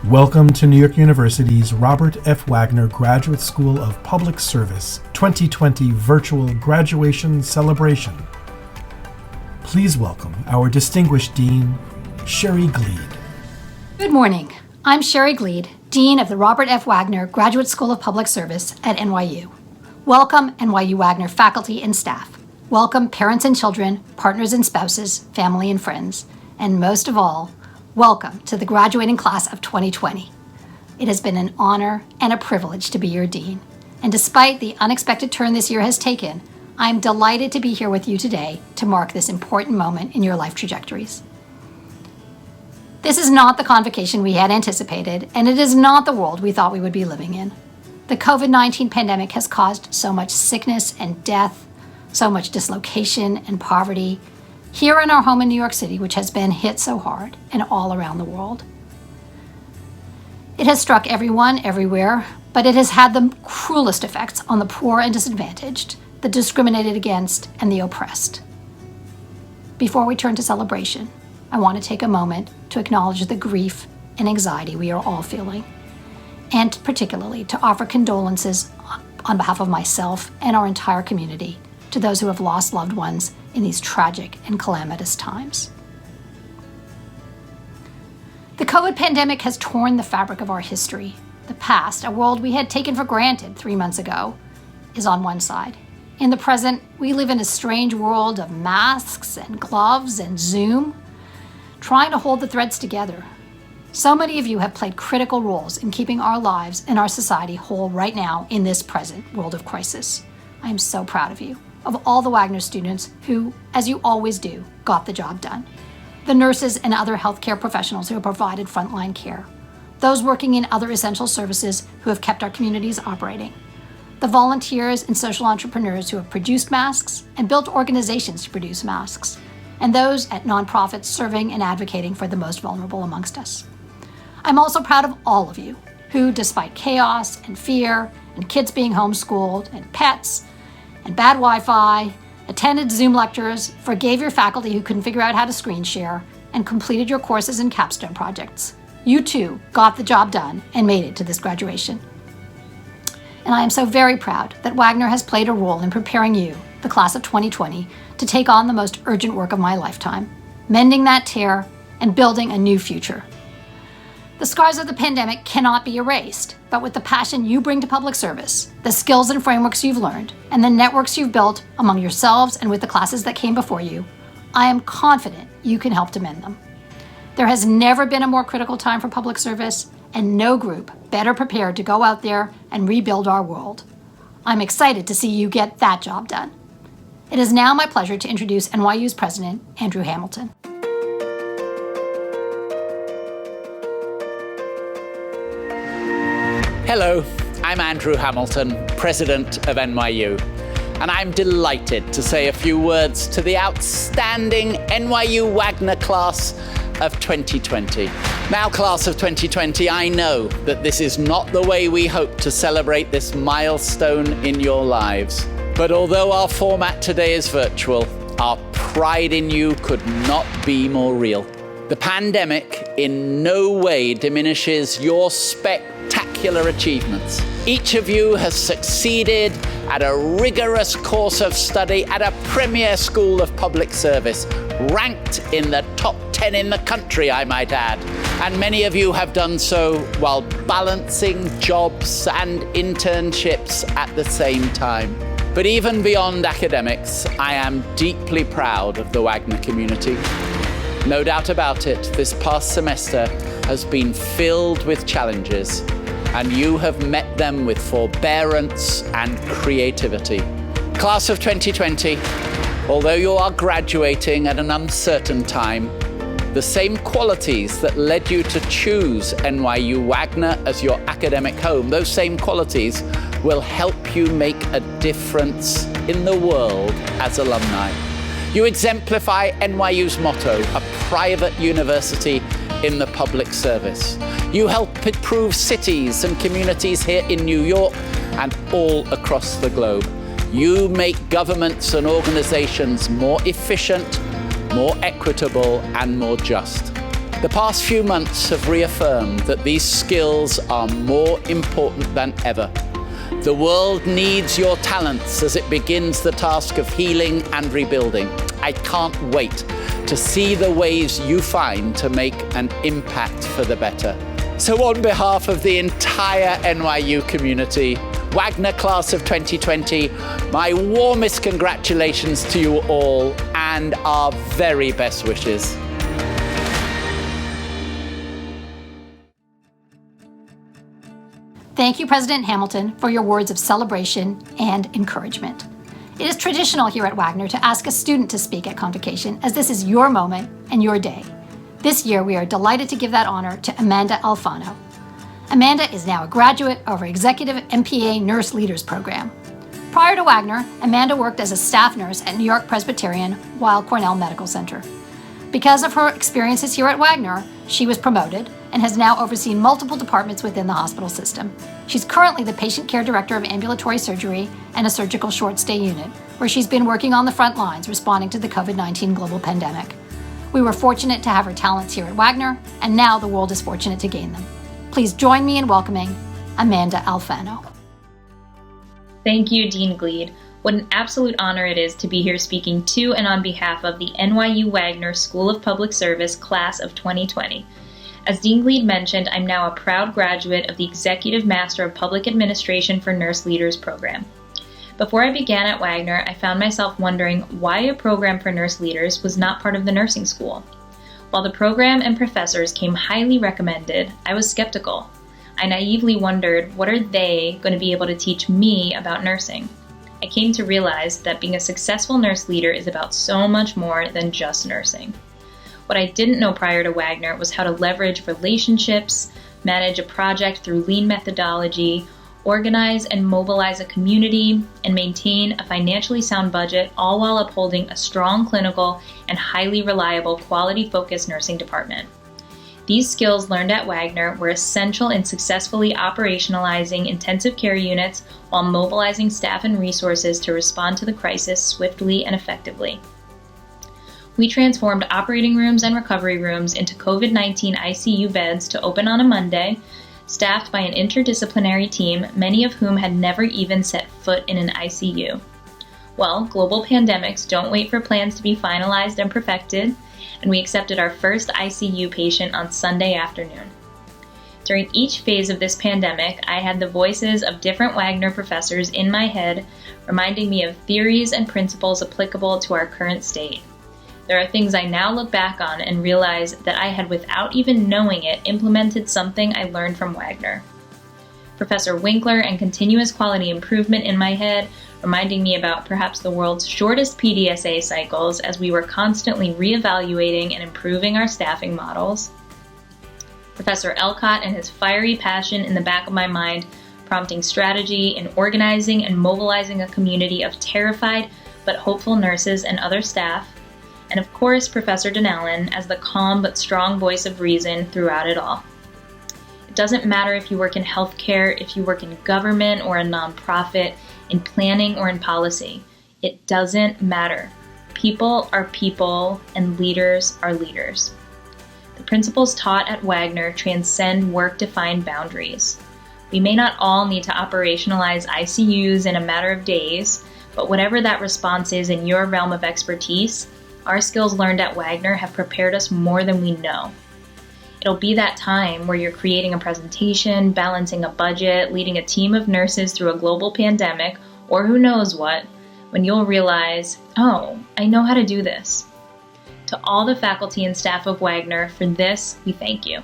Welcome to New York University's Robert F. Wagner Graduate School of Public Service 2020 Virtual Graduation Celebration. Please welcome our distinguished Dean, Sherry Gleed. Good morning. I'm Sherry Gleed, Dean of the Robert F. Wagner Graduate School of Public Service at NYU. Welcome, NYU Wagner faculty and staff. Welcome, parents and children, partners and spouses, family and friends. And most of all, welcome to the graduating class of 2020. It has been an honor and a privilege to be your dean. And despite the unexpected turn this year has taken, I'm delighted to be here with you today to mark this important moment in your life trajectories. This is not the convocation we had anticipated, and it is not the world we thought we would be living in. The COVID-19 pandemic has caused so much sickness and death, so much dislocation and poverty, here in our home in New York City, which has been hit so hard, and all around the world. It has struck everyone, everywhere, but it has had the cruelest effects on the poor and disadvantaged, the discriminated against, and the oppressed. Before we turn to celebration, I want to take a moment to acknowledge the grief and anxiety we are all feeling, and particularly to offer condolences on behalf of myself and our entire community to those who have lost loved ones in these tragic and calamitous times. The COVID pandemic has torn the fabric of our history. The past, a world we had taken for granted 3 months ago, is on one side. In the present, we live in a strange world of masks and gloves and Zoom, trying to hold the threads together. So many of you have played critical roles in keeping our lives and our society whole right now in this present world of crisis. I am so proud of you, of all the Wagner students who, as you always do, got the job done. The nurses and other healthcare professionals who have provided frontline care. Those working in other essential services who have kept our communities operating. The volunteers and social entrepreneurs who have produced masks and built organizations to produce masks. And those at nonprofits serving and advocating for the most vulnerable amongst us. I'm also proud of all of you who, despite chaos and fear and kids being homeschooled and pets and bad Wi-Fi, attended Zoom lectures, forgave your faculty who couldn't figure out how to screen share, and completed your courses and capstone projects. You too got the job done and made it to this graduation. And I am so very proud that Wagner has played a role in preparing you, the class of 2020, to take on the most urgent work of my lifetime, mending that tear and building a new future. The scars of the pandemic cannot be erased, but with the passion you bring to public service, the skills and frameworks you've learned, and the networks you've built among yourselves and with the classes that came before you, I am confident you can help to mend them. There has never been a more critical time for public service, and no group better prepared to go out there and rebuild our world. I'm excited to see you get that job done. It is now my pleasure to introduce NYU's President, Andrew Hamilton. Hello, I'm Andrew Hamilton, President of NYU, and I'm delighted to say a few words to the outstanding NYU Wagner class of 2020. Now, class of 2020, I know that this is not the way we hope to celebrate this milestone in your lives. But although our format today is virtual, our pride in you could not be more real. The pandemic in no way diminishes your spectacular achievements. Each of you has succeeded at a rigorous course of study at a premier school of public service, ranked in the top 10 in the country, I might add. And many of you have done so while balancing jobs and internships at the same time. But even beyond academics, I am deeply proud of the Wagner community. No doubt about it, this past semester has been filled with challenges, and you have met them with forbearance and creativity. Class of 2020, although you are graduating at an uncertain time, the same qualities that led you to choose NYU Wagner as your academic home, those same qualities will help you make a difference in the world as alumni. You exemplify NYU's motto, a private university in the public service. You help improve cities and communities here in New York and all across the globe. You make governments and organizations more efficient, more equitable, and more just. The past few months have reaffirmed that these skills are more important than ever. The world needs your talents as it begins the task of healing and rebuilding. I can't wait to see the ways you find to make an impact for the better. So on behalf of the entire NYU community, Wagner class of 2020, my warmest congratulations to you all and our very best wishes. Thank you, President Hamilton, for your words of celebration and encouragement. It is traditional here at Wagner to ask a student to speak at convocation, as this is your moment and your day. This year, we are delighted to give that honor to Amanda Alfano. Amanda is now a graduate of our Executive MPA Nurse Leaders Program. Prior to Wagner, Amanda worked as a staff nurse at New York Presbyterian Weill Cornell Medical Center. Because of her experiences here at Wagner, she was promoted and has now overseen multiple departments within the hospital system. She's currently the patient care director of ambulatory surgery and a surgical short-stay unit, where she's been working on the front lines responding to the COVID-19 global pandemic. We were fortunate to have her talents here at Wagner, and now the world is fortunate to gain them. Please join me in welcoming Amanda Alfano. Thank you, Dean Gleed. What an absolute honor it is to be here speaking to and on behalf of the NYU Wagner School of Public Service class of 2020. As Dean Gleed mentioned, I'm now a proud graduate of the Executive Master of Public Administration for Nurse Leaders program. Before I began at Wagner, I found myself wondering why a program for nurse leaders was not part of the nursing school. While the program and professors came highly recommended, I was skeptical. I naively wondered, what are they going to be able to teach me about nursing? I came to realize that being a successful nurse leader is about so much more than just nursing. What I didn't know prior to Wagner was how to leverage relationships, manage a project through lean methodology, organize and mobilize a community, and maintain a financially sound budget, all while upholding a strong clinical and highly reliable quality-focused nursing department. These skills learned at Wagner were essential in successfully operationalizing intensive care units while mobilizing staff and resources to respond to the crisis swiftly and effectively. We transformed operating rooms and recovery rooms into COVID-19 ICU beds to open on a Monday, staffed by an interdisciplinary team, many of whom had never even set foot in an ICU. Well, global pandemics don't wait for plans to be finalized and perfected, and we accepted our first ICU patient on Sunday afternoon. During each phase of this pandemic, I had the voices of different Wagner professors in my head, reminding me of theories and principles applicable to our current state. There are things I now look back on and realize that I had, without even knowing it, implemented something I learned from Wagner. Professor Winkler and continuous quality improvement in my head, reminding me about perhaps the world's shortest PDSA cycles as we were constantly reevaluating and improving our staffing models. Professor Elcott and his fiery passion in the back of my mind, prompting strategy in organizing and mobilizing a community of terrified but hopeful nurses and other staff. And of course, Professor Donnellan as the calm but strong voice of reason throughout it all. It doesn't matter if you work in healthcare, if you work in government or a nonprofit, in planning or in policy. It doesn't matter. People are people and leaders are leaders. The principles taught at Wagner transcend work-defined boundaries. We may not all need to operationalize ICUs in a matter of days, but whatever that response is in your realm of expertise, our skills learned at Wagner have prepared us more than we know. It'll be that time where you're creating a presentation, balancing a budget, leading a team of nurses through a global pandemic, or who knows what, when you'll realize, oh, I know how to do this. To all the faculty and staff of Wagner, for this, we thank you.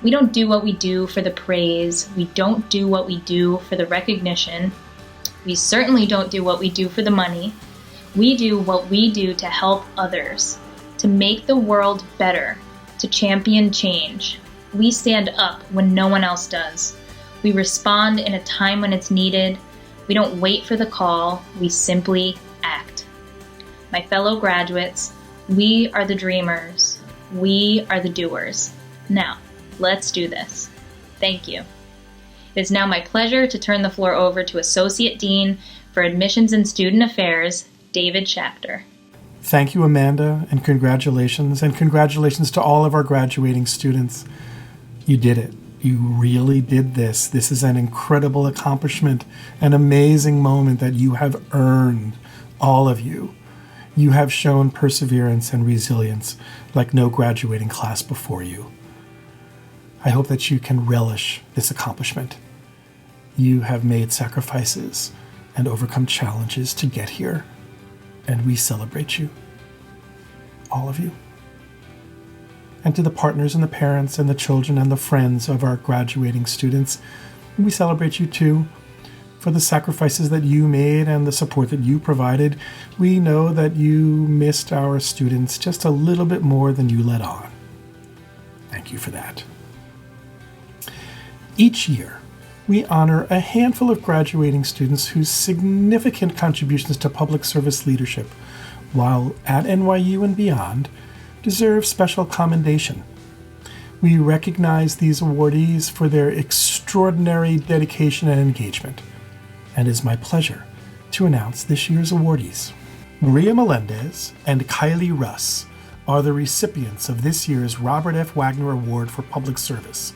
We don't do what we do for the praise. We don't do what we do for the recognition. We certainly don't do what we do for the money. We do what we do to help others, to make the world better, to champion change. We stand up when no one else does. We respond in a time when it's needed. We don't wait for the call. We simply act. My fellow graduates, we are the dreamers. We are the doers. Now, let's do this. Thank you. It is now my pleasure to turn the floor over to Associate Dean for Admissions and Student Affairs, David Schachter. Thank you, Amanda, and congratulations to all of our graduating students. You did it. You really did this. This is an incredible accomplishment, an amazing moment that you have earned, all of you. You have shown perseverance and resilience like no graduating class before you. I hope that you can relish this accomplishment. You have made sacrifices and overcome challenges to get here, and we celebrate you, all of you. And to the partners and the parents and the children and the friends of our graduating students, we celebrate you too for the sacrifices that you made and the support that you provided. We know that you missed our students just a little bit more than you let on. Thank you for that. Each year, we honor a handful of graduating students whose significant contributions to public service leadership, while at NYU and beyond, deserve special commendation. We recognize these awardees for their extraordinary dedication and engagement, and it is my pleasure to announce this year's awardees. Maria Melendez and Kylie Russ are the recipients of this year's Robert F. Wagner Award for Public Service.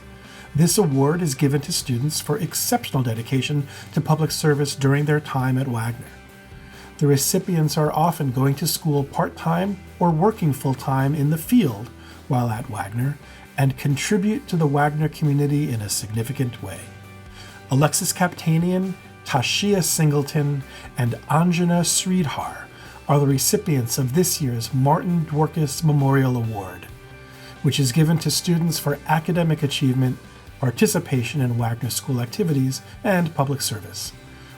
This award is given to students for exceptional dedication to public service during their time at Wagner. The recipients are often going to school part-time or working full-time in the field while at Wagner and contribute to the Wagner community in a significant way. Alexis Kaptanian, Tashia Singleton, and Anjana Sridhar are the recipients of this year's Martin Dworkis Memorial Award, which is given to students for academic achievement, participation in Wagner School activities, and public service.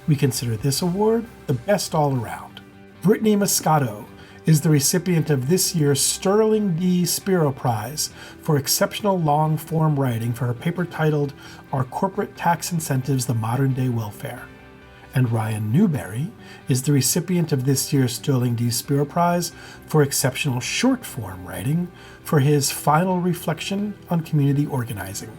We consider this award the best all around. Brittany Moscato is the recipient of this year's Sterling D. Spiro Prize for exceptional long-form writing for her paper titled Are Corporate Tax Incentives the Modern Day Welfare? And Ryan Newberry is the recipient of this year's Sterling D. Spiro Prize for exceptional short-form writing for his final reflection on community organizing.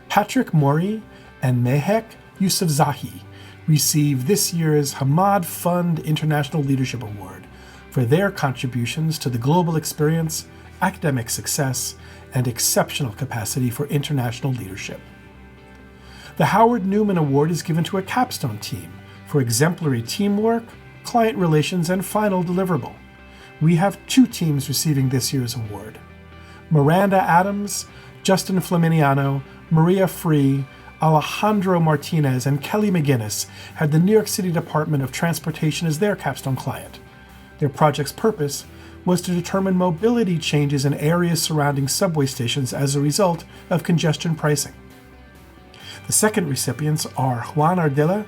Patrick Mori and Mehek Yousafzai received this year's Hamad Fund International Leadership Award for their contributions to the global experience, academic success, and exceptional capacity for international leadership. The Howard Newman Award is given to a capstone team for exemplary teamwork, client relations, and final deliverable. We have 2 teams receiving this year's award. Miranda Adams, Justin Flaminiano, Maria Free, Alejandro Martinez, and Kelly McGinnis had the New York City Department of Transportation as their capstone client. Their project's purpose was to determine mobility changes in areas surrounding subway stations as a result of congestion pricing. The second recipients are Juan Ardila,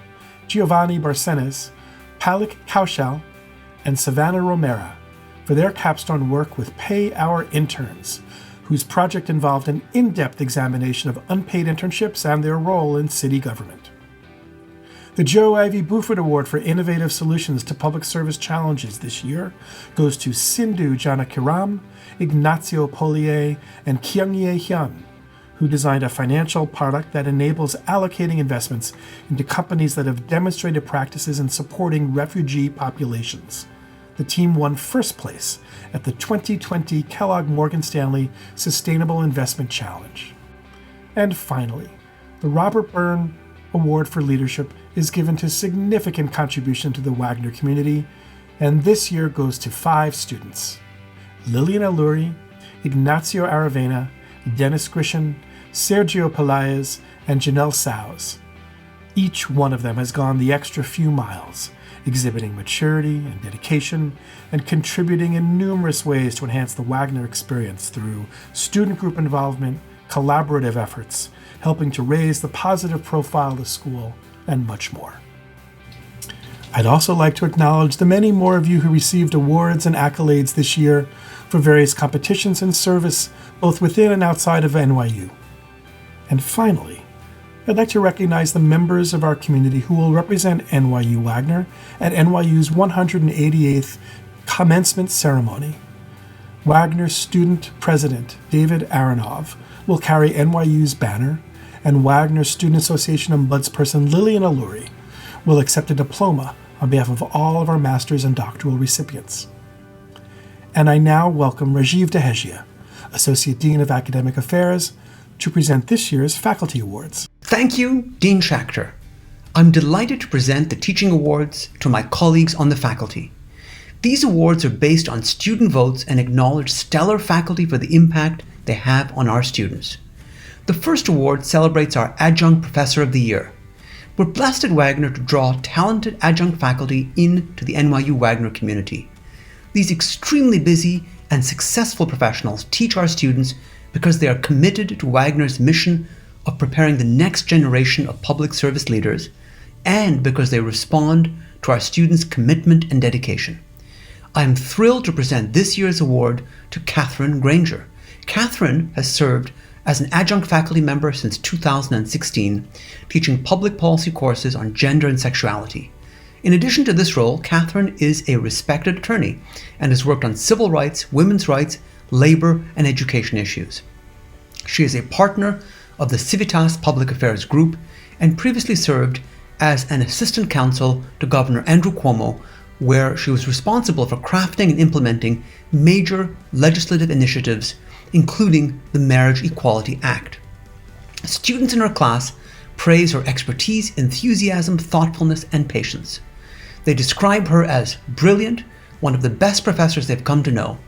Giovanni Barcenas, Palik Kaushal, and Savannah Romera for their capstone work with Pay Our Interns, whose project involved an in-depth examination of unpaid internships and their role in city government. The Joe Ivy Buford Award for Innovative Solutions to Public Service Challenges this year goes to Sindhu Janakiram, Ignacio Polier, and Kyungye Hyun, who designed a financial product that enables allocating investments into companies that have demonstrated practices in supporting refugee populations. The team won first place at the 2020 Kellogg Morgan Stanley Sustainable Investment Challenge. And finally, the Robert Byrne Award for Leadership is given to significant contribution to the Wagner community, and this year goes to 5 students: Lillian Aluri, Ignacio Aravena, Dennis Grishin, Sergio Pelaez, and Janelle Sows. Each one of them has gone the extra few miles, exhibiting maturity and dedication, and contributing in numerous ways to enhance the Wagner experience through student group involvement, collaborative efforts, helping to raise the positive profile of the school, and much more. I'd also like to acknowledge the many more of you who received awards and accolades this year for various competitions and service, both within and outside of NYU. And finally, I'd like to recognize the members of our community who will represent NYU Wagner at NYU's 188th commencement ceremony. Wagner student president David Aronov will carry NYU's banner, and Wagner Student Association ombudsperson Lillian Aluri will accept a diploma on behalf of all of our master's and doctoral recipients. And I now welcome Rajiv Dehejia, Associate Dean of Academic Affairs, to present this year's Faculty Awards. Thank you, Dean Schachter. I'm delighted to present the Teaching Awards to my colleagues on the faculty. These awards are based on student votes and acknowledge stellar faculty for the impact they have on our students. The first award celebrates our Adjunct Professor of the Year. We're blessed at Wagner to draw talented adjunct faculty into the NYU Wagner community. These extremely busy and successful professionals teach our students because they are committed to Wagner's mission of preparing the next generation of public service leaders, and because they respond to our students' commitment and dedication. I am thrilled to present this year's award to Catherine Granger. Catherine has served as an adjunct faculty member since 2016, teaching public policy courses on gender and sexuality. In addition to this role, Catherine is a respected attorney and has worked on civil rights, women's rights, labor, and education issues. She is a partner of the Civitas Public Affairs Group and previously served as an assistant counsel to Governor Andrew Cuomo, where she was responsible for crafting and implementing major legislative initiatives, including the Marriage Equality Act. Students in her class praise her expertise, enthusiasm, thoughtfulness, and patience. They describe her as brilliant, one of the best professors they've come to know.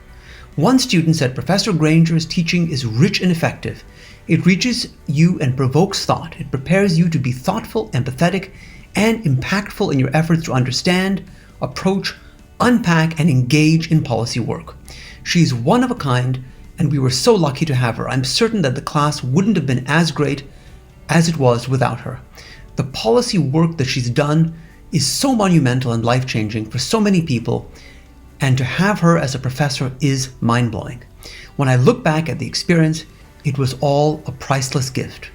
One student said Professor Granger's teaching is rich and effective. It reaches you and provokes thought. It prepares you to be thoughtful, empathetic, and impactful in your efforts to understand, approach, unpack, and engage in policy work. She's one of a kind, and we were so lucky to have her. I'm certain that the class wouldn't have been as great as it was without her. The policy work that she's done is so monumental and life-changing for so many people, and to have her as a professor is mind-blowing. When I look back at the experience, it was all a priceless gift.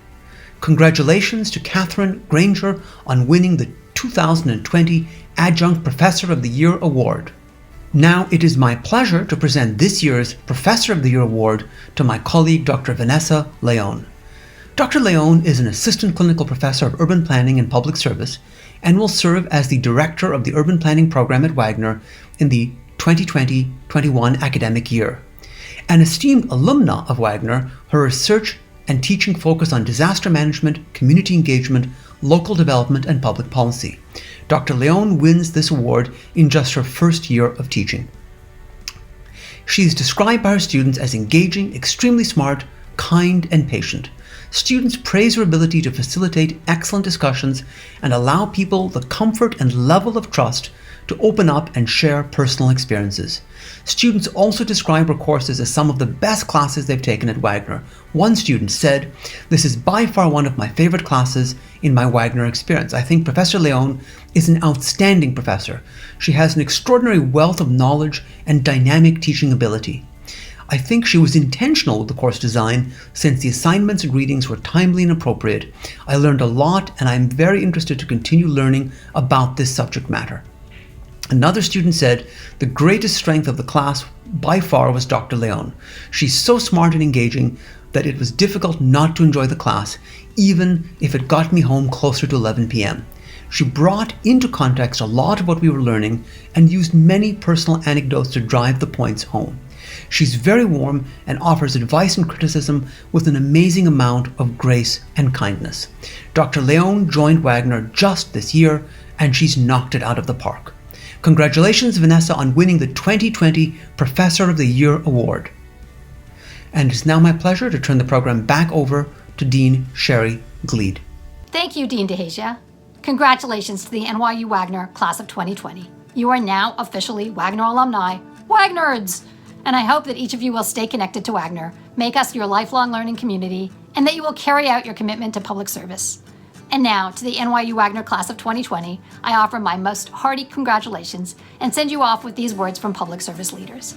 Congratulations to Catherine Granger on winning the 2020 Adjunct Professor of the Year Award. Now it is my pleasure to present this year's Professor of the Year Award to my colleague Dr. Vanessa Leone. Dr. Leone is an Assistant Clinical Professor of Urban Planning and Public Service and will serve as the Director of the Urban Planning Program at Wagner in the 2020-21 academic year. An esteemed alumna of Wagner, her research and teaching focus on disaster management, community engagement, local development, and public policy. Dr. Leone wins this award in just her first year of teaching. She is described by her students as engaging, extremely smart, kind, and patient. Students praise her ability to facilitate excellent discussions and allow people the comfort and level of trust to open up and share personal experiences. Students also describe her courses as some of the best classes they've taken at Wagner. One student said, "This is by far one of my favorite classes in my Wagner experience. I think Professor Leone is an outstanding professor. She has an extraordinary wealth of knowledge and dynamic teaching ability. I think she was intentional with the course design since the assignments and readings were timely and appropriate. I learned a lot and I'm very interested to continue learning about this subject matter." Another student said, "The greatest strength of the class by far was Dr. Leone. She's so smart and engaging that it was difficult not to enjoy the class, even if it got me home closer to 11 p.m. She brought into context a lot of what we were learning and used many personal anecdotes to drive the points home. She's very warm and offers advice and criticism with an amazing amount of grace and kindness. Dr. Leone joined Wagner just this year, and she's knocked it out of the park. Congratulations, Vanessa, on winning the 2020 Professor of the Year Award." And it's now my pleasure to turn the program back over to Dean Sherry Gleed. Thank you, Dean Dehejia. Congratulations to the NYU Wagner Class of 2020. You are now officially Wagner alumni, Wagnerds! And I hope that each of you will stay connected to Wagner, make us your lifelong learning community, and that you will carry out your commitment to public service. And now, to the NYU Wagner Class of 2020, I offer my most hearty congratulations and send you off with these words from public service leaders.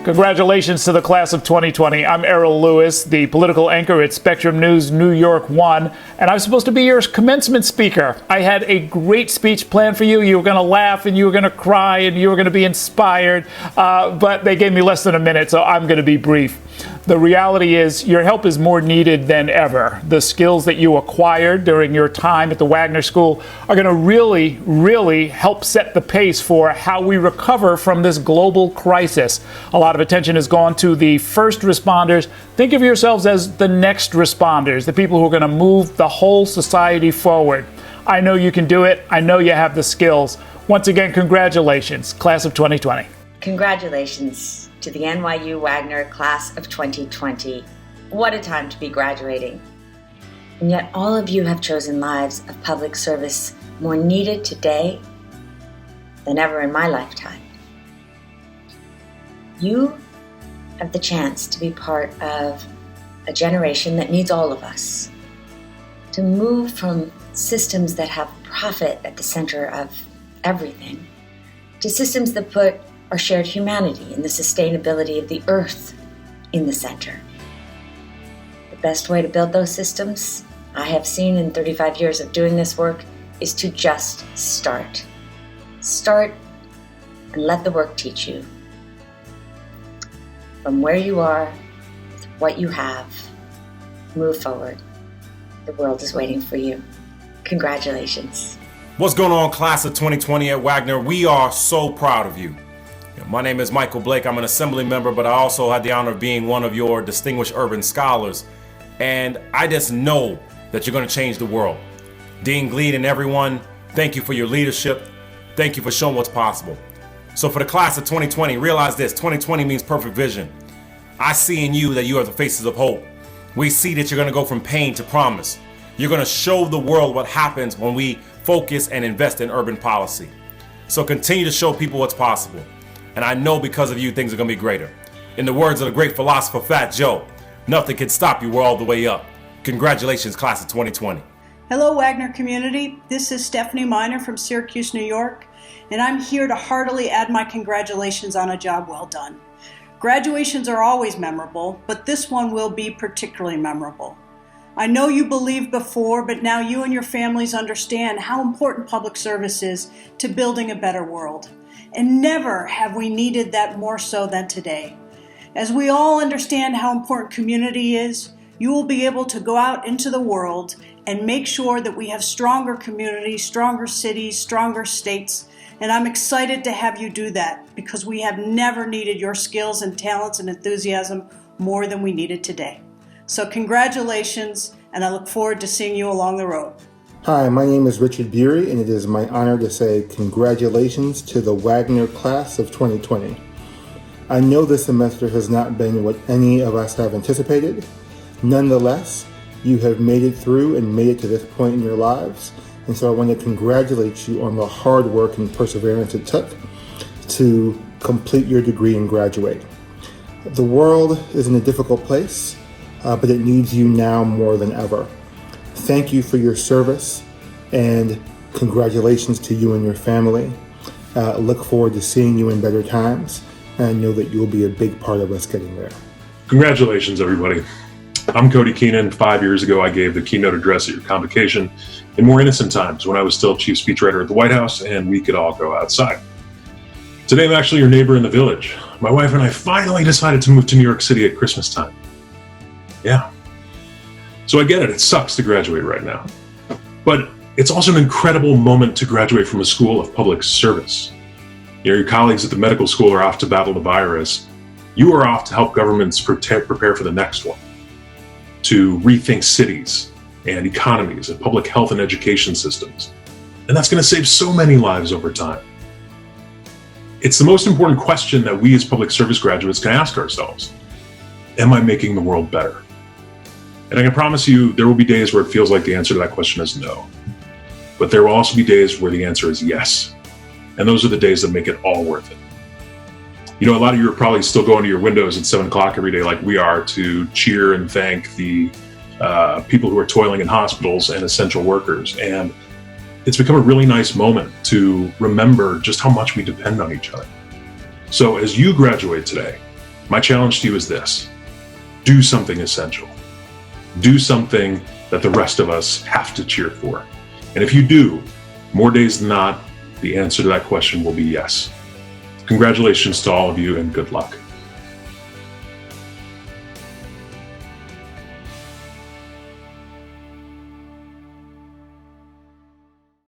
Congratulations to the class of 2020. I'm Errol Lewis, the political anchor at Spectrum News New York 1, and I was supposed to be your commencement speaker. I had a great speech planned for you. You were going to laugh and you were going to cry and you were going to be inspired, but they gave me less than a minute, so I'm going to be brief. The reality is your help is more needed than ever. The skills that you acquired during your time at the Wagner School are going to really help set the pace for how we recover from this global crisis. A lot of attention has gone to the first responders. Think of yourselves as the next responders, the people who are going to move the whole society forward. I know you can do it. I know you have the skills. Once again, congratulations, class of 2020. Congratulations to the NYU Wagner class of 2020. What a time to be graduating. And yet all of you have chosen lives of public service more needed today than ever in my lifetime. You have the chance to be part of a generation that needs all of us, to move from systems that have profit at the center of everything to systems that put our shared humanity and the sustainability of the earth in the center. The best way to build those systems, I have seen in 35 years of doing this work, is to just start. Start and let the work teach you. From where you are, with what you have, move forward. The world is waiting for you. Congratulations. What's going on, class of 2020 at Wagner? We are so proud of you. My name is Michael Blake. I'm an assembly member, but I also had the honor of being one of your distinguished urban scholars. And I just know that you're going to change the world. Dean Gleed and everyone, thank you for your leadership. Thank you for showing what's possible. So for the class of 2020, realize this, 2020 means perfect vision. I see in you that you are the faces of hope. We see that you're going to go from pain to promise. You're going to show the world what happens when we focus and invest in urban policy. So continue to show people what's possible. And I know because of you, things are going to be greater. In the words of the great philosopher Fat Joe, nothing can stop you, we're all the way up. Congratulations, class of 2020. Hello, Wagner community. This is Stephanie Miner from Syracuse, New York, and I'm here to heartily add my congratulations on a job well done. Graduations are always memorable, but this one will be particularly memorable. I know you believed before, but now you and your families understand how important public service is to building a better world. And never have we needed that more so than today. As we all understand how important community is, you will be able to go out into the world and make sure that we have stronger communities, stronger cities, stronger states. And I'm excited to have you do that because we have never needed your skills and talents and enthusiasm more than we need it today. So congratulations, and I look forward to seeing you along the road. Hi, my name is Richard Bury, and it is my honor to say congratulations to the Wagner class of 2020. I know this semester has not been what any of us have anticipated. Nonetheless, you have made it through and made it to this point in your lives, and so I want to congratulate you on the hard work and perseverance it took to complete your degree and graduate. The world is in a difficult place, but it needs you now more than ever. Thank you for your service, and congratulations to you and your family. Look forward to seeing you in better times, and I know that you'll be a big part of us getting there. Congratulations, everybody. I'm Cody Keenan. 5 years ago, I gave the keynote address at your convocation in more innocent times when I was still chief speechwriter at the White House and we could all go outside. Today, I'm actually your neighbor in the village. My wife and I finally decided to move to New York City at Christmas time. Yeah. So I get it sucks to graduate right now. But it's also an incredible moment to graduate from a school of public service. Your colleagues at the medical school are off to battle the virus. You are off to help governments prepare for the next one, to rethink cities and economies and public health and education systems. And that's going to save so many lives over time. It's the most important question that we as public service graduates can ask ourselves. Am I making the world better? And I can promise you there will be days where it feels like the answer to that question is no. But there will also be days where the answer is yes. And those are the days that make it all worth it. You know, a lot of you are probably still going to your windows at 7 o'clock every day like we are to cheer and thank the people who are toiling in hospitals and essential workers. And it's become a really nice moment to remember just how much we depend on each other. So as you graduate today, my challenge to you is this: do something essential. Do something that the rest of us have to cheer for. And if you do, more days than not, the answer to that question will be yes. Congratulations to all of you and good luck.